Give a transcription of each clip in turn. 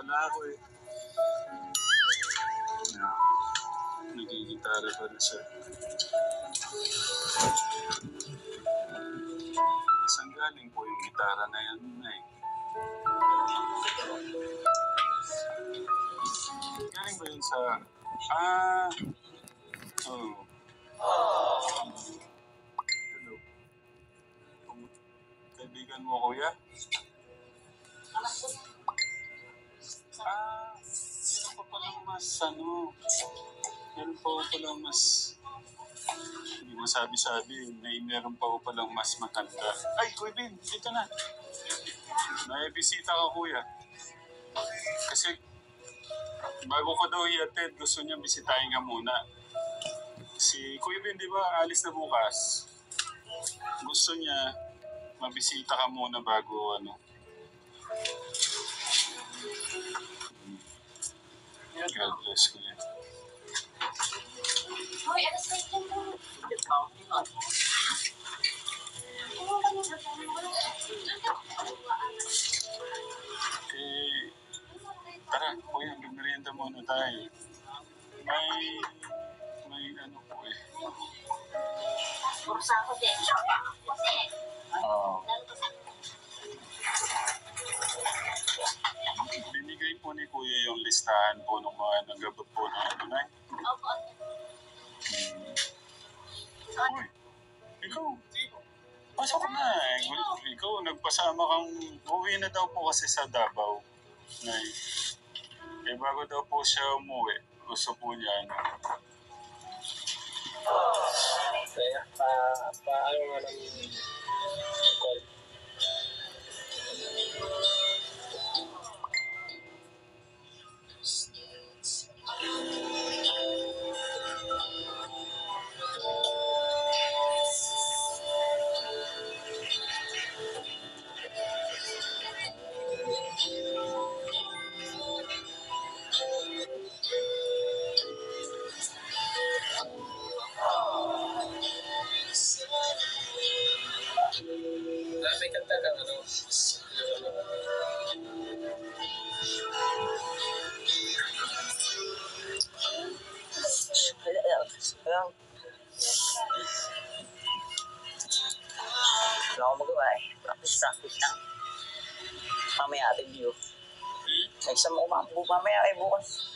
pala ako eh. Nagigitara pa rin siya. Saan galing po yung gitara na yan, eh? Galing ba yun sa... Oh. Hello. Kaibigan mo, kuya? Meron pa palang mas, meron pa palang mas... Hindi mo sabi-sabi, meron pa palang mas maganda. Ay, Kuya Ben, dito na. May bisita ka, kuya. Kasi, bago ko daw i-attend, gusto niya bisitahin ka muna. Si Kuya Ben, di ba, alis na bukas. Gusto niya, mabisita ka muna bago, God bless, kuya. Hoy, alas na ito mo. Tara, kuya, magmerienda muna tayo. May ano po eh. Bursa ako din. Kasi, binigay po ni kuya yung listahan po ng mga nagabot po na na. Opo. Uy, ikaw. Pasok na eh. Ikaw, nagpasama kang uwi na daw po kasi sa Davao. Eh, bago daw po siya umuwi, gusto po niya Kaya, paano nga ng call? May kanta ka, Wala akong magawa eh. Practice lang. Mamaya ating view. Exam mo mamaya ay bukas.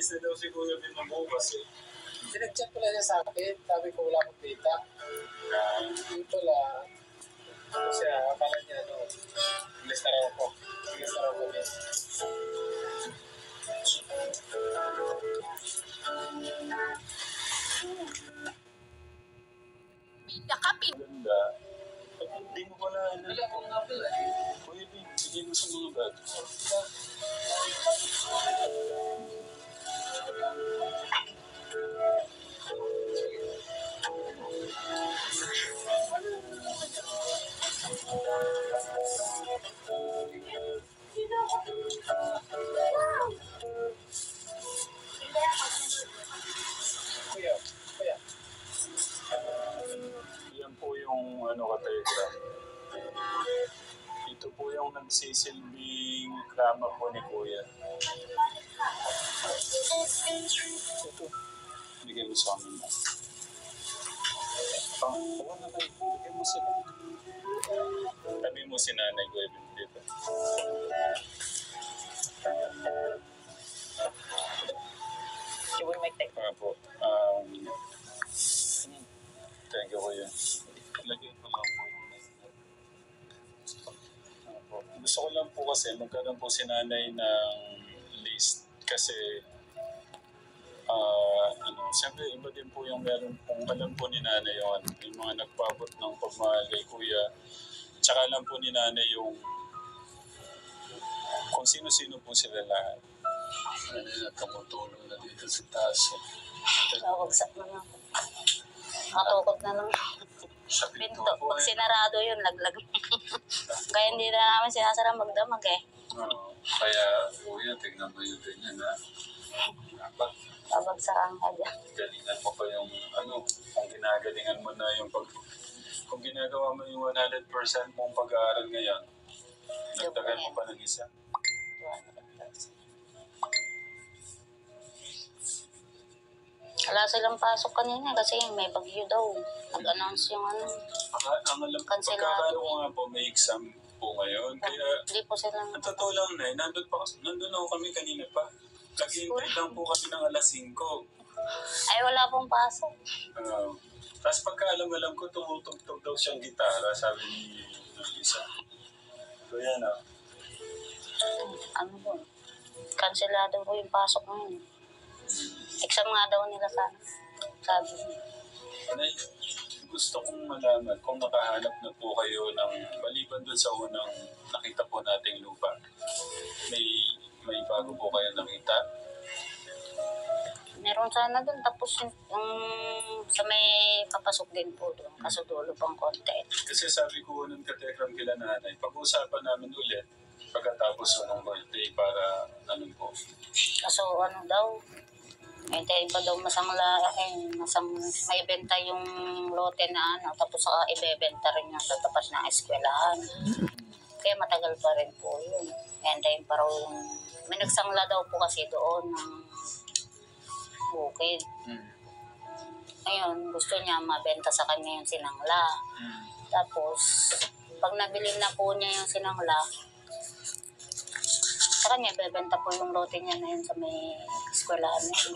alis na daw si Kuya Ben mabukas eh. Pinag-chat pala niya sa akin, sabi ko wala akong data. Yung pala, kasi akala niya, lista raw ko. Lista raw ko din. Yakapin. Ganda. Hindi mo pala Wala akong apple eh. Kuya Ben, bigay mo sa mga bag. Kuya. Yan po yung ka-telegram. Ito po yung nagsisilbing kama po ni Kuya. Ito. Bigyan mo sa amin na. Oo na kayo. Bigyan mo sila. Tabi mo si nanay ko dito. Sibuy may tech. Po. Thank you, Kuya. Lagyan ko lang po yung gusto ko lang po kasi magkaroon po si nanay ng list kasi Siyempre, iba din po yung meron kung alam po ni nanay yung mga nagpabot ng pagmahal kay kuya. Tsaka alam po ni nanay yung kung sino-sino po sila lahat. Ano na, tumutulong na dito sa taso. Nawagsak na lang. Matukot na lang. Sa pinto Pinto. po Pag sinarado yun, laglag. Kaya hindi na namin sinasara magdamag eh. Kaya, kuya, tignan mo yung ganyan, ha? Dapat, Babagsakan ka dyan. galingan mo pa yung, kung ginagalingan mo na yung kung ginagawa mo yung 100% mong pag-aaral ngayon, nagtagal mo pa ng isa. Wala silang pasok kanina kasi may bagyo daw. Nag-announce yung Ang alam ko, Kansilado. pagkakalo ko nga po, may exam po ngayon. Kaya, Hindi po silang... ang totoo lang na nandun ako kami kanina pa. Naghihintay lang po kami ng alas 5. Ay, wala pong pasok. Tapos pagka-alam ko, tumutugtog daw siyang gitara, sabi ni isa. So yan Ano po? Kansilado po yung pasok ngayon. Exam nga daw nila sana. Sabi niya. Nay, gusto kong malaman kung nakahanap na po kayo ng maliban dun sa unang nakita po nating lupa. May bago po kayo nakita? Meron sana doon. Tapos yung sa may papasok din po doon. Kaso dulo pang konti. Kasi sabi ko nun katekram kila nanay, pag-uusapan namin ulit pagkatapos ng birthday para po. Kaso ano daw, may iba daw may benta yung lote na tapos saka ibebenta rin yung sa tapas ng eskwelahan. Kaya matagal pa rin po yun. Hintayin pa raw yung, may nagsangla daw po kasi doon ng bukid. Ngayon, gusto niya mabenta sa kanya yung sinangla. Tapos, pag nabili na po niya yung sinangla, sa kanya, bebenta po yung lote niya na yun sa may eskwelahan niya.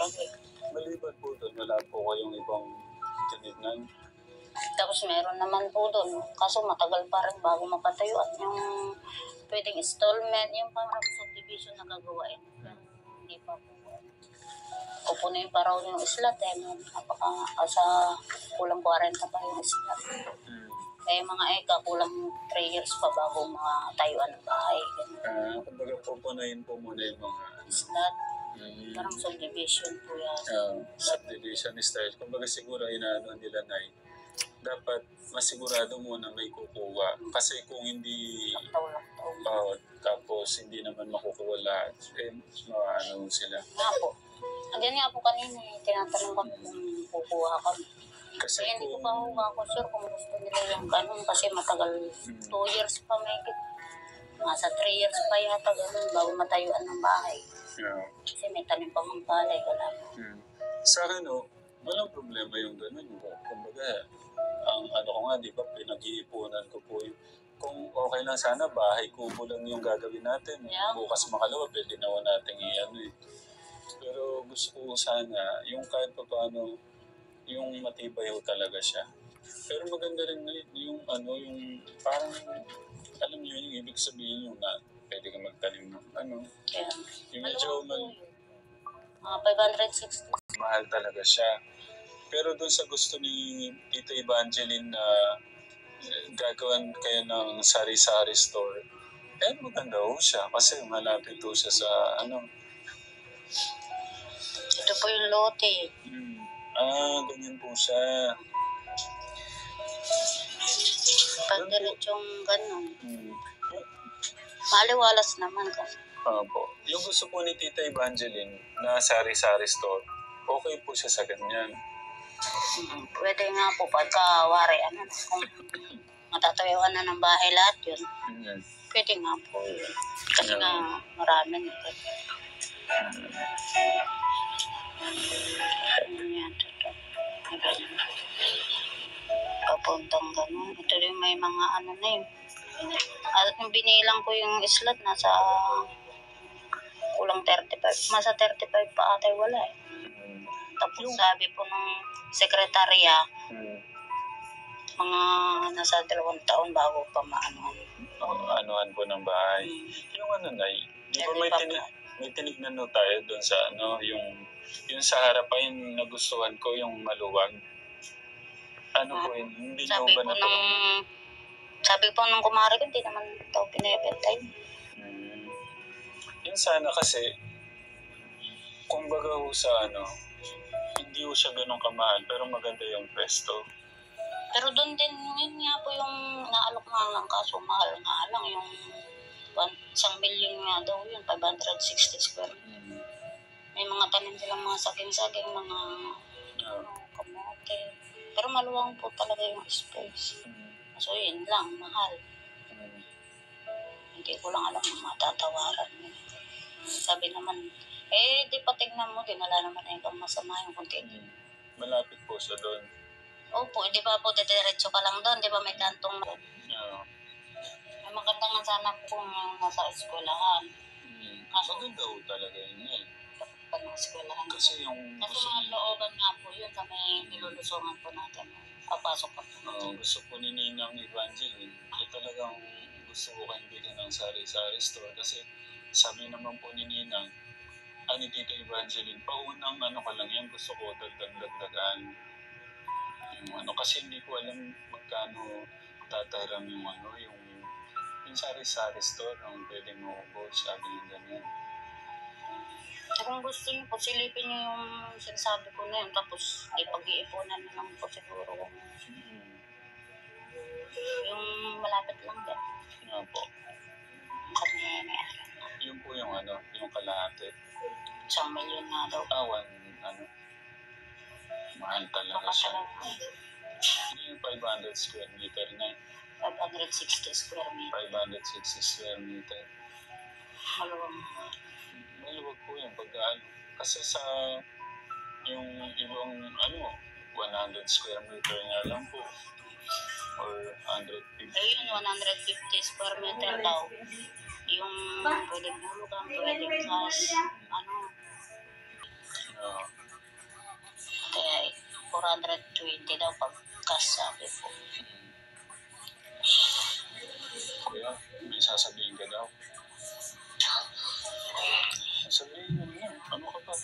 Maliban po doon, wala po kayong ibang tinignan? Tapos meron naman po doon. Kaso matagal pa rin bago mapatayo. At yung pwedeng installment, yung parang subdivision na gagawain. Pero hindi pa po. Kupunin pa raw yung islat eh. Sa kulang 40 pa yung islat. Kaya mga eka, kulang 3 years pa bago matayuan ng bahay. Kumbaga pupunayin po muna yung mga Islat. Parang subdivision po yan. Subdivision style. Kumbaga siguro inaano nila na dapat masigurado muna may kukuha. Kasi kung hindi tapos hindi naman makukuha lahat, maano sila. Nga po. Andiyan nga po kanina, tinatanong ko kung kukuha kami. Kasi Kaya hindi ko pa ako sure kung gusto nila yung ganun kasi matagal 2 years pa may nasa 3 years pa yata ganun bago matayuan ng bahay. Kasi may tanim pa mga palay, wala po. Sa akin, walang problema yung ganun. Kumbaga, ang ko nga, di ba, pinag-iipunan ko po yung kung okay lang sana, bahay kubo lang yung gagawin natin. Yeah. Bukas makalawa, pwede naman natin Pero gusto ko sana, yung kahit pa paano, yung matibay ho talaga siya. Pero maganda rin yung parang, alam niyo yung ibig sabihin yung na pwede ka magtanim ng Kaya, yung medyo mga 560. mahal talaga siya. Pero doon sa gusto ni Tita Evangeline na gagawin kayo ng sari-sari store, maganda ho siya kasi malapit ho siya sa Ito po yung lote. Ganyan po siya. Pag diretsong ganun. Maliwalas naman kasi. Opo. Yung gusto po ni Tita Evangeline na sari-sari store, okay po siya sa ganyan. Pwede nga po pagka-wari, kung matatayuan na ng bahay lahat yun. Pwede nga po yun. Kasi nga marami nito. Yan, ito. Papuntang ganun. Ito rin may mga na yun. At yung binilang ko yung islat, nasa kulang 35. Masa 35 pa atay wala eh. Tapos sabi po ng sekretarya, mga nasa 2 taon bago pa maanuhan. Anuhan po ng bahay. Yung di ba may tinignan no tayo doon sa ano, yung sa harapan nagustuhan ko yung maluwag. Ano po yun? Hindi nyo Sabi ba po na sabi po nung kumari ko, hindi naman daw pinibenta yun. Yun sana kasi, kumbaga ho sa ano, hindi ho siya ganun kamahal, pero maganda yung pwesto. Pero doon din, yun nga po yung naalok nga lang, kaso mahal nga lang yung 1 million nga daw yun, 560 square. May mga tanim silang mga saging-saging, mga kamote. Pero maluwang po talaga yung space. So yun lang, mahal. Hindi ko lang alam kung matatawaran mo. Sabi naman, di pa tignan mo din, wala naman ikang masama yung kunti. Malapit po siya doon. Opo, di ba po, diretso ka lang doon, di ba may kantong doon? May maganda nga sana po yung nasa eskwelahan. Maganda ho talaga yun eh. Pag nasa eskwelahan. Kasi yung Kasi mga looban nga po yun sa may nilulusungan po natin. Papasok pa po. Gusto po ni Ninang Evangeline, talagang gusto ko kayong bilhin ng sari-sari store kasi sabi naman po ni Ninang, ni Tita Evangeline, paunang ano ka lang yan, gusto ko dagdagan. Yung kasi hindi ko alam magkano tataram yung yung sari-sari store, ang pwede mo po, sabi yung ganyan. Kung gusto niyo po, silipin niyo yung sinasabi ko na yun, tapos pag-iipunan na lang po siguro. Yung malapit lang din. Nga po. Kami Yun po yung yung kalahati. 1 million nga daw. Mahal talaga siya. Hindi yung 500 square meter na. 560 square meter. 560 square meter. Maluwang. Maluwag po yung pag-ano. Kasi sa yung ibang 100 square meter nga lang po. Or 150. Ayun, 150 square meter daw. Yung pwedeng hulugan, pwedeng cash, kaya 420 daw pag cash sabi po. Kuya, may sasabihin ka daw. Sabihin mo na, ano ka ba?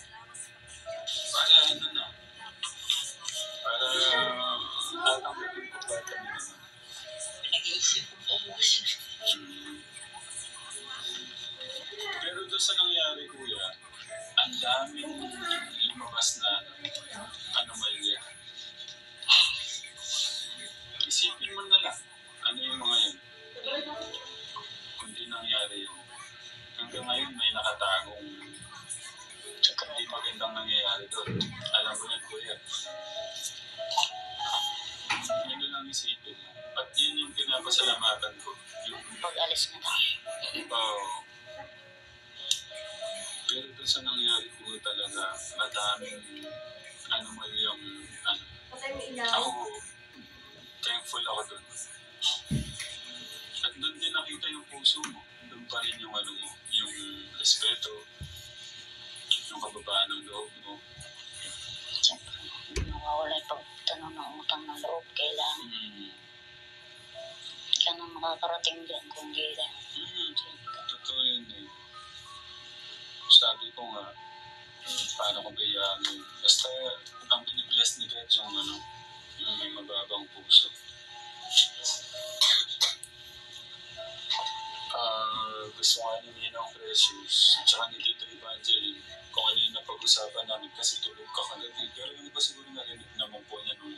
Para atang maging ko pa kami naman. Pinag-iisip ko po mo siya. Pero doon sa nangyari, kuya, ang daming lumabas na anomalya. Isipin mo na lang, ano yung mga yun? Kung di nangyari yun. Hanggang ngayon may nakatagong hindi magandang nangyayari doon. Alam mo yan, kuya. Yun na lang isipin mo. At yun yung pinapasalamatan ko. Yung Pag-alis na lang. Pero doon sa nangyari ko talaga, madaming anomalyang ako, thankful ako doon. At doon din nakita yung puso mo. Doon pa rin yung yung respeto, yung kababaan ng loob mo. Siyempre, nawawala yung pagtanong ng utang ng loob. Kailangan ka na makakarating dyan kung di lang. Totoo yun eh. Sabi ko nga, paano ko bayaran? Basta ang binibless ni God yung may mababang puso. Gusto nga ni Ninang Precious at saka ni Tito Evangeline kung ano yung napag-usapan namin kasi tulog ka kagabi. Pero yung iba siguro narinig naman po niya nung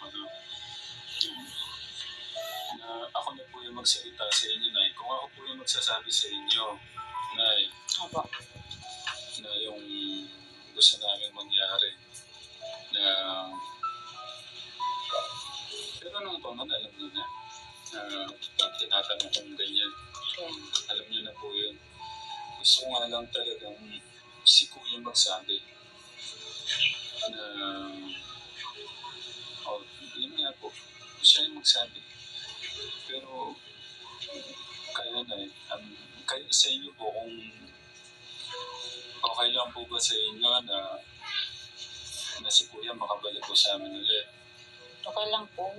na ako na po yung magsalita sa inyo, Nay. Kung ako po yung magsasabi sa inyo, Nay, na yung gusto namin mangyari na pero nung paman alam nyo na tinatanong kong ganyan. Alam niyo na po yun. Gusto ko nga lang talagang si Kuya magsabi na yun nga po, siya yung magsabi. Pero kaya na kayo sa inyo po kung okay lang po ba sa inyo na si Kuya makabalik po sa amin ulit. Okay lang po.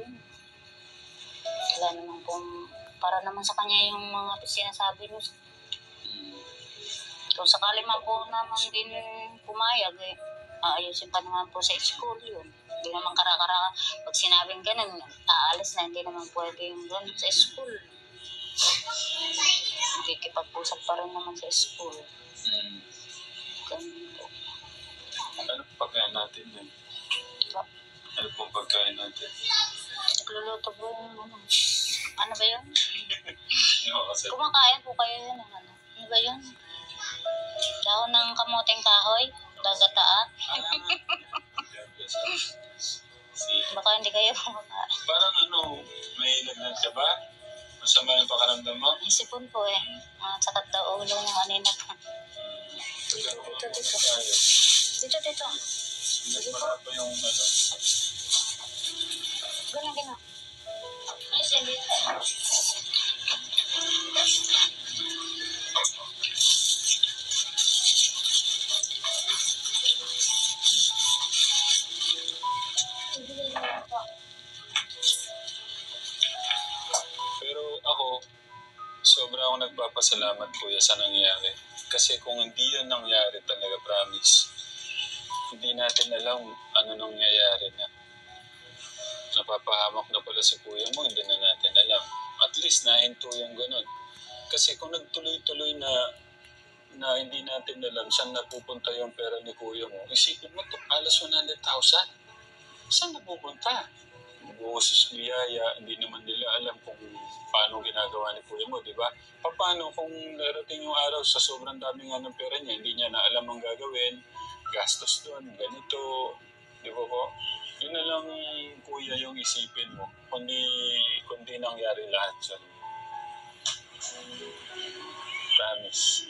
Wala naman pong, para naman sa kanya yung mga sinasabi mo. Kung sakali man po naman din pumayag, ayusin pa naman po sa school yun. Hindi naman kara-kara, pag sinabing ganun, aalis na, hindi naman pwede yung ganun sa school. Kikipag-usap pa rin naman sa school. Ganun po. Ano pagkain natin eh? Ano pong pagkain natin? Nagluluto po yung ano ba yun? Kasi Kumakain po kayo yun. Ano ba yun? Dahon ng kamoteng kahoy? Gagataan? Baka hindi kayo kumakain. parang may lagnat ka ba? Masama yung pakaramdam mo? Isipon po eh. Sakit daw ulo ng kanina po. Dito. Wala pa yung Ganun. Pero ako, sobra ako nagpapasalamat kuya sa nangyari. Kasi kung hindi yun nangyari talaga, promise, hindi natin alam ano nangyayari na. Napapahamak na pala si kuya mo, hindi na natin alam. At least nahinto yung ganun. Kasi kung nagtuloy-tuloy na hindi natin alam saan napupunta yung pera ni kuya mo, isipin mo ito, alas 100,000. Saan napupunta? Buhos biyaya, hindi naman nila alam kung paano ginagawa ni kuya mo, di ba? Paano kung narating yung araw sa sobrang dami nga ng pera niya, hindi niya na alam ang gagawin, gastos doon, ganito, di ba po? Yun na lang kuya yung isipin mo, kundi nangyari lahat sa promise.